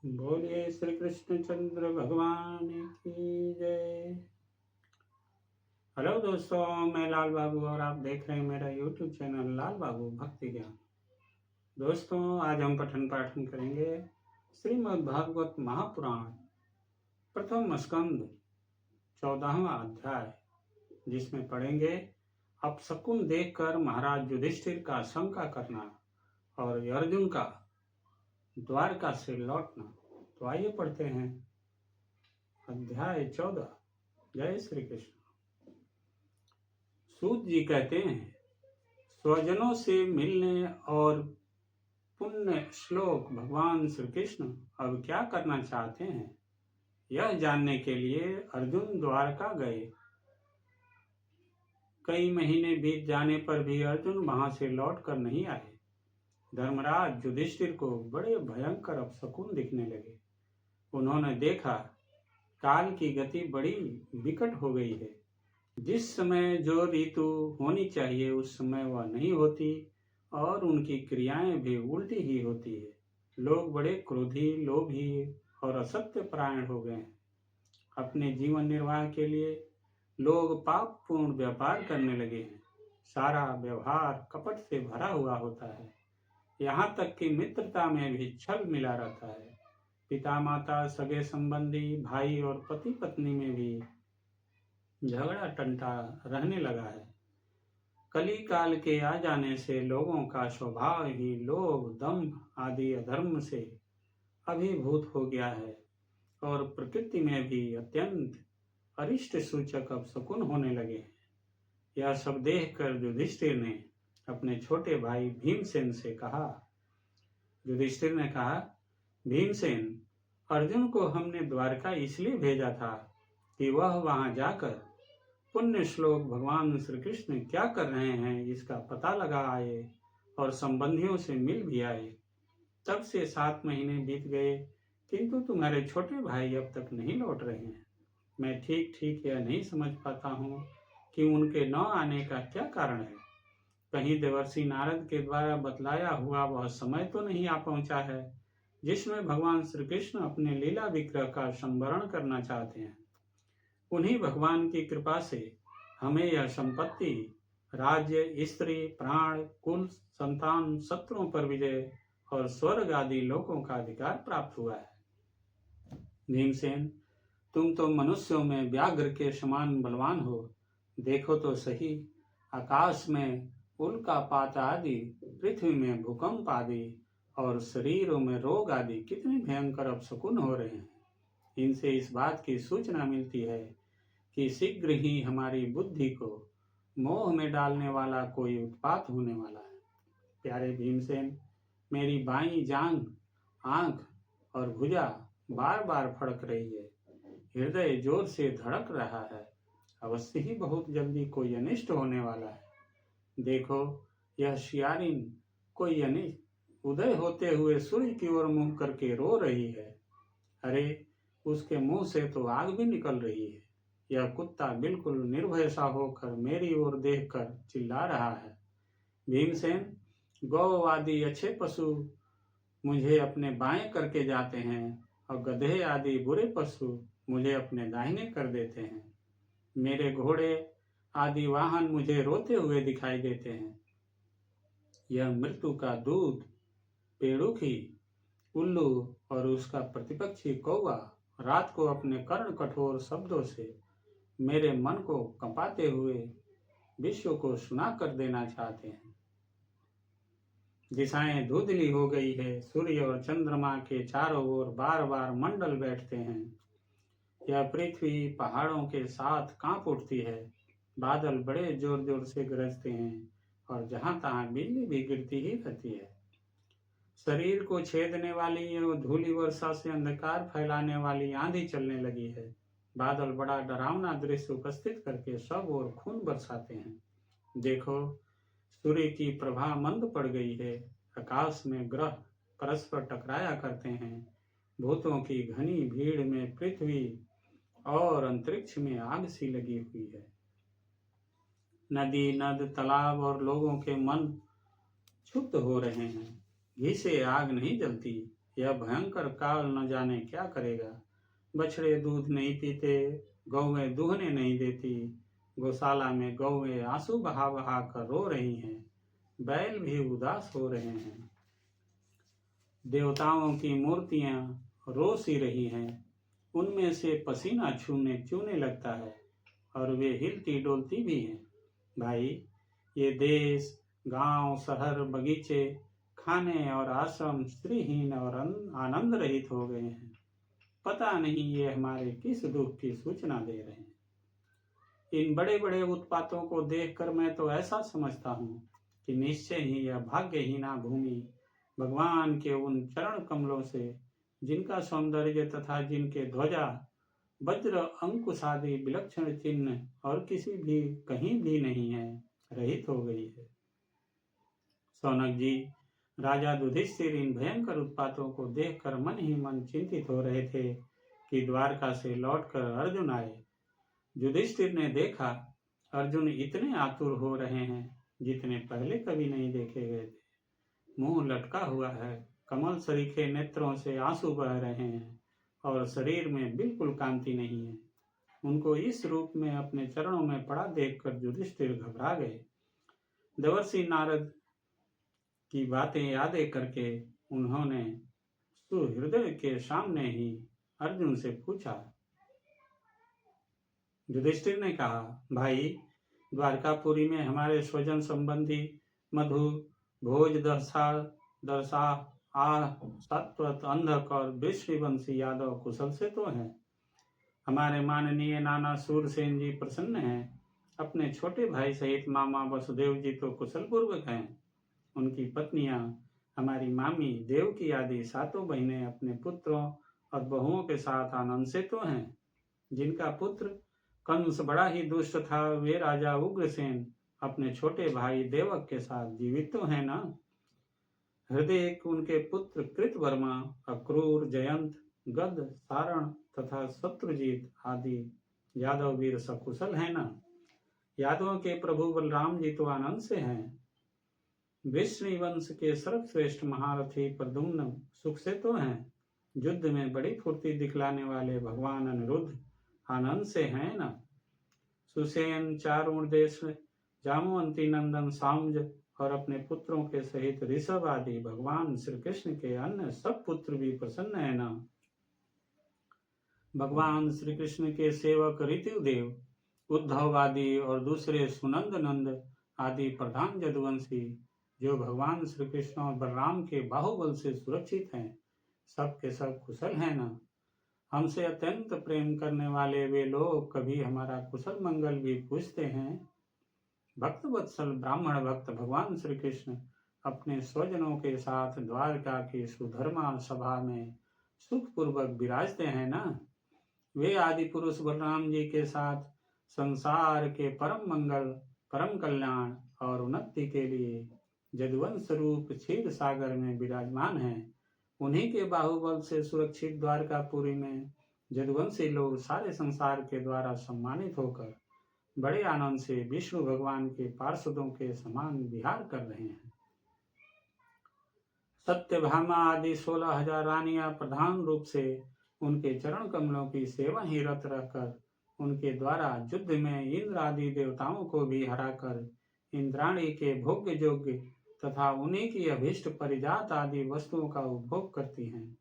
बोलिए श्री कृष्णचंद्र भगवान की जय। हेलो दोस्तों, मैं लाल बाबू और आप देख रहे हैं मेरा यूट्यूब चैनल लाल बाबू भक्ति ज्ञान। दोस्तों, आज हम पठन पाठन करेंगे श्रीमद् भागवत महापुराण प्रथम स्कंद 14वां अध्याय, जिसमें पढ़ेंगे अपशकुन देखकर महाराज युधिष्ठिर का शंका करना और अर्जुन का द्वारका से लौटना। तो आइए पढ़ते हैं अध्याय 14। जय श्री कृष्ण। सूत जी कहते हैं, स्वजनों से मिलने और पुण्य श्लोक भगवान श्री कृष्ण अब क्या करना चाहते हैं, यह जानने के लिए अर्जुन द्वारका गए। कई महीने बीत जाने पर भी अर्जुन वहां से लौट कर नहीं आए। धर्मराज युधिष्ठिर को बड़े भयंकर अपशकुन दिखने लगे। उन्होंने देखा काल की गति बड़ी विकट हो गई है। जिस समय जो ऋतु होनी चाहिए उस समय वह नहीं होती और उनकी क्रियाएं भी उल्टी ही होती है। लोग बड़े क्रोधी, लोभी और असत्य परायण हो गए हैं। अपने जीवन निर्वाह के लिए लोग पापपूर्ण व्यापार करने लगे हैं। सारा व्यवहार कपट से भरा हुआ होता है। यहाँ तक कि मित्रता में भी छल मिला रहता है। पिता माता, सगे संबंधी, भाई और पति पत्नी में भी झगड़ा टंटा रहने लगा है। कली काल के आ जाने से लोगों का स्वभाव ही लोभ, दंभ आदि अधर्म से अभिभूत हो गया है और प्रकृति में भी अत्यंत अरिष्ट सूचक अपशकुन होने लगे हैं। यह सब देखकर युधिष्ठिर ने अपने छोटे भाई भीमसेन से कहा। युधिष्ठिर ने कहा, भीमसेन, अर्जुन को हमने द्वारका इसलिए भेजा था कि वह वहां जाकर पुण्य श्लोक भगवान श्री कृष्ण क्या कर रहे हैं इसका पता लगा आए और संबंधियों से मिल भी आए। तब से 7 महीने बीत गए, किंतु तुम्हारे छोटे भाई अब तक नहीं लौट रहे हैं। मैं ठीक ठीक यह नहीं समझ पाता हूँ कि उनके न आने का क्या कारण है। कहीं देवर्षि नारद के द्वारा बतलाया हुआ वह समय तो नहीं आ पहुंचा है जिसमें भगवान श्री कृष्ण अपने लीला विग्रह का संवरण करना चाहते हैं। उन्हीं भगवान की कृपा से हमें यह संपत्ति, राज्य, स्त्री, प्राण, कुल, संतान, शत्रुओं पर विजय और स्वर्ग आदि लोकों का अधिकार प्राप्त हुआ है। भीमसेन, तुम तो मनुष्यों में व्याघ्र के समान बलवान हो। देखो तो सही, आकाश में उल्कापात आदि, पृथ्वी में भूकंप आदि और शरीरों में रोग आदि कितने भयंकर अपशकुन हो रहे हैं। इनसे इस बात की सूचना मिलती है कि शीघ्र ही हमारी बुद्धि को मोह में डालने वाला कोई उत्पात होने वाला है। प्यारे भीमसेन, मेरी बाईं जांघ, आंख और भुजा बार बार फड़क रही है। हृदय जोर से धड़क रहा है। अवश्य ही बहुत जल्दी कोई अनिष्ट होने वाला है। देखो, यह शियारिन कोई अनिष्ट उदय होते हुए सूर्य की ओर मुंह करके रो रही है। अरे, उसके मुंह से तो आग भी निकल रही है। यह कुत्ता बिल्कुल निर्भय सा होकर मेरी ओर देखकर चिल्ला रहा है। भीमसेन, गौ आदि अच्छे पशु मुझे अपने बाएं करके जाते हैं और गधे आदि बुरे पशु मुझे अपने दाहिने कर देते हैं। मेरे घोड़े आदि वाहन मुझे रोते हुए दिखाई देते हैं। यह मृत्यु का दूत, पेड़ुखी, उल्लू और उसका प्रतिपक्षी कौवा रात को अपने कर्ण कठोर शब्दों से मेरे मन को कंपाते हुए विश्व को सुना कर देना चाहते हैं। दिशाएं धुंधली हो गई है। सूर्य और चंद्रमा के चारों ओर बार बार मंडल बैठते हैं। यह पृथ्वी पहाड़ों के साथ कांप उठती है। बादल बड़े जोर जोर से गरजते हैं और जहां तहां बिजली भी गिरती ही रहती है। शरीर को छेदने वाली एवं धूलि वर्षा से अंधकार फैलाने वाली आंधी चलने लगी है। बादल बड़ा डरावना दृश्य उपस्थित करके सब ओर खून बरसाते हैं। देखो, सूर्य की प्रभा मंद पड़ गई है। आकाश में ग्रह परस्पर टकराया करते हैं। भूतों की घनी भीड़ में पृथ्वी और अंतरिक्ष में आग सी लगी हुई है। नदी, नद, तालाब और लोगों के मन क्षुब्ध हो रहे हैं। घी से आग नहीं जलती, यह भयंकर काल न जाने क्या करेगा। बछड़े दूध नहीं पीते, गौएं दूहने नहीं देती, गौशाला में गौएं आंसू बहा बहा कर रो रही हैं, बैल भी उदास हो रहे हैं। देवताओं की मूर्तियां रो सी रही हैं, उनमें से पसीना चूने लगता है और वे हिलती डोलती भी हैं। भाई, ये देश, गांव, शहर, बगीचे, खाने और आश्रम स्त्रीहीन और आनंद रहित हो गए हैं। पता नहीं ये हमारे किस दुख की सूचना दे रहे हैं। इन बड़े बड़े उत्पातों को देखकर मैं तो ऐसा समझता हूँ कि निश्चय ही यह भाग्यहीना भूमि भगवान के उन चरण कमलों से, जिनका सौंदर्य तथा जिनके ध्वजा वज्र अंकुश आदि विलक्षण चिन्ह और किसी भी कहीं भी नहीं है, रहित हो गई है। सौनक जी, राजा युधिष्ठिर इन भयंकर उत्पातों को देखकर मन ही मन चिंतित हो रहे थे कि द्वारका से लौटकर अर्जुन आए। युधिष्ठिर ने देखा अर्जुन इतने आतुर हो रहे हैं जितने पहले कभी नहीं देखे गए थे। मुंह लटका हुआ है, कमल सरीखे नेत्रों से आंसू बह रहे हैं और शरीर में बिल्कुल कांति नहीं है। उनको इस रूप में अपने चरणों में पड़ा देखकर युधिष्ठिर घबरा गए। देवर्षि नारद की बातें यादें करके उन्होंने सुहृदय के सामने ही अर्जुन से पूछा। युधिष्ठिर ने कहा, भाई, द्वारकापुरी में हमारे स्वजन संबंधी मधु, भोज, दरसा, आह, सत्वत, अंधक और वृषभिवंशी यादव कुशल से तो हैं। हमारे माननीय नाना सूरसेन जी प्रसन्न हैं। अपने छोटे भाई सहित मामा वसुदेव जी तो कुशल पूर्वक हैं। उनकी पत्नियां हमारी मामी देवकी आदि सातों बहनें अपने पुत्रों और बहुओं के साथ आनंद से तो हैं। जिनका पुत्र कंस बड़ा ही दुष्ट था, वे राजा उग्रसेन अपने छोटे भाई देवक के साथ जीवित तो हैं ना। हृदय उनके पुत्र कृतवर्मा, अक्रूर, जयंत, गद, सारण तथा शत्रुजीत आदि यादव वीर सकुशल है ना। यादवों के प्रभु बलराम जी तो आनंद से हैं। विष्णु वंश के सर्वश्रेष्ठ महारथी प्रद्युम्न सुख से तो हैं। युद्ध में बड़ी फुर्ती दिखलाने वाले भगवान अनिरुद्ध आनंद से हैं ना। सुसेन, चारुदेश, जामवंती नंदन साम्ज और अपने पुत्रों के सहित ऋषभ आदि भगवान श्री कृष्ण के अन्य सब पुत्र भी प्रसन्न है ना। भगवान श्री कृष्ण के सेवक ऋतुदेव, उद्धव आदि और दूसरे सुनंद नंद आदि प्रधान यदुवंशी जो भगवान श्री कृष्ण और बलराम के बाहुबल से सुरक्षित हैं, सब के सब कुशल हैं ना। हमसे अत्यंत प्रेम करने वाले वे लोग कभी हमारा कुशल मंगल भी पूछते हैं। भक्त वत्सल ब्राह्मण भक्त भगवान श्री कृष्ण अपने स्वजनों के साथ द्वारका की सुधर्मा सभा में सुखपूर्वक विराजते हैं ना। वे आदि पुरुष बलराम जी के साथ संसार के परम मंगल, परम कल्याण और उन्नति के लिए यदुवंश रूप क्षीर सागर में विराजमान हैं। उन्हीं के बाहुबल से सुरक्षित द्वारकापुरी में यदुवंशी लोग सारे संसार के द्वारा सम्मानित होकर बड़े आनंद से विष्णु भगवान के पार्षदों के समान विहार कर रहे हैं। सत्यभामा आदि 16,000 रानियां प्रधान रूप से उनके चरण कमलों की सेवा ही रत रहकर उनके द्वारा युद्ध में इंद्र आदि देवताओं को भी हराकर इंद्राणी के भोग्य योग्य तथा उन्हीं की अभीष्ट परिजात आदि वस्तुओं का उपभोग करती हैं।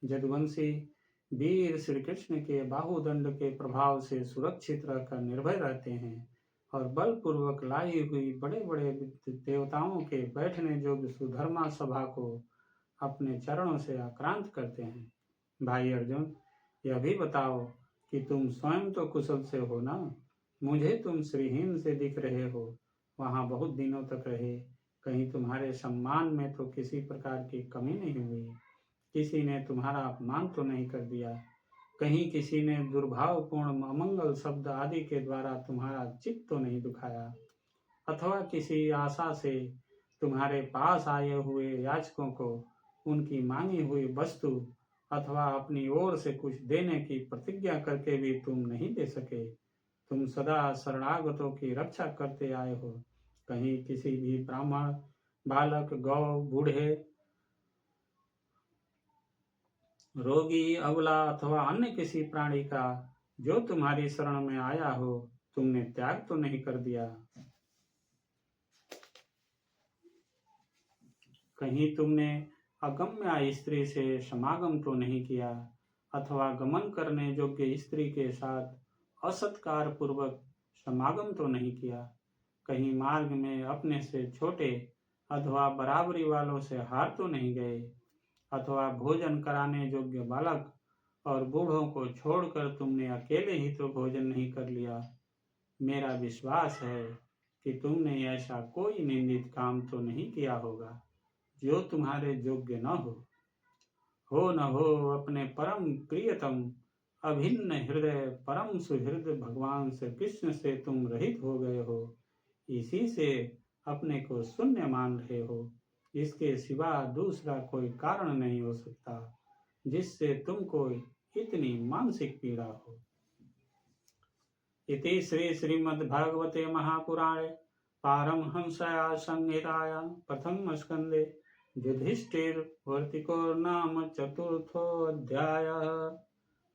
यदुवंशी वीर श्री कृष्ण के बाहुदंड के प्रभाव से सुरक्षित रहकर निर्भय रहते हैं और बलपूर्वक लाई हुई बड़े बड़े देवताओं के बैठने योग्य सुधर्मा सभा को अपने चरणों से आक्रांत करते हैं। भाई अर्जुन, यह भी बताओ कि तुम स्वयं तो कुशल से हो ना। मुझे तुम श्रीहीन से दिख रहे हो। वहां बहुत दिनों तक रहे, कहीं तुम्हारे सम्मान में तो किसी प्रकार की कमी नहीं हुई, किसी ने तुम्हारा अपमान तो नहीं कर दिया, कहीं किसी ने दुर्भावपूर्ण अमंगल शब्द आदि के द्वारा तुम्हारा चित्त तो नहीं दुखाया, अथवा किसी आशा से तुम्हारे पास आए हुए याचकों को उनकी मांगी हुई वस्तु अथवा अपनी ओर से कुछ देने की प्रतिज्ञा करके भी तुम नहीं दे सके। तुम सदा शरणागतों की रक्षा करते आए हो। कहीं किसी भी ब्राह्मण, बालक, गौ, बूढ़े रोगी, अबला अथवा अन्य किसी प्राणी का जो तुम्हारी शरण में आया हो, तुमने त्याग तो नहीं कर दिया। कहीं तुमने अगम्य स्त्री से समागम तो नहीं किया, अथवा गमन करने योग्य स्त्री के साथ असत्कार पूर्वक समागम तो नहीं किया। कहीं मार्ग में अपने से छोटे अथवा बराबरी वालों से हार तो नहीं गए, अथवा भोजन कराने योग्य बालक और बूढ़ों को छोड़कर तुमने अकेले ही तो भोजन नहीं कर लिया। मेरा विश्वास है कि तुमने ऐसा कोई निंदित काम तो नहीं किया होगा जो तुम्हारे योग्य न हो न हो अपने परम प्रियतम अभिन्न हृदय परम सुहृद भगवान श्री कृष्ण से तुम रहित हो गए हो। इसी से अपने को शून्य मान रहे हो। इसके सिवा दूसरा कोई कारण नहीं हो सकता जिससे तुमको इतनी मानसिक पीड़ा हो। इति श्री श्रीमद्भागवते महापुराणे पारमहंस्यां संहितायां प्रथम स्कंदे युधिष्ठिर वर्तिको नाम चतुर्थोऽध्यायः।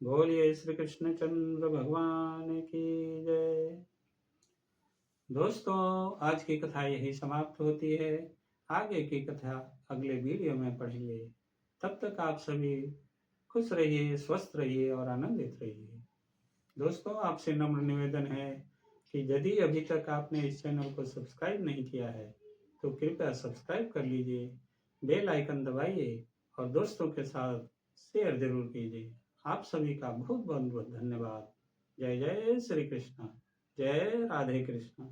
बोलिए श्री कृष्ण चंद्र भगवान की जय। दोस्तों, आज की कथा यही समाप्त होती है। आगे की कथा अगले वीडियो में पढ़ेंगे। तब तक आप सभी खुश रहिए, स्वस्थ रहिए और आनंदित रहिए। दोस्तों, आपसे नम्र निवेदन है कि यदि अभी तक आपने इस चैनल को सब्सक्राइब नहीं किया है तो कृपया सब्सक्राइब कर लीजिए, बेल आइकन दबाइए और दोस्तों के साथ शेयर जरूर कीजिए। आप सभी का बहुत बहुत धन्यवाद। जय जय श्री कृष्ण, जय राधे कृष्ण।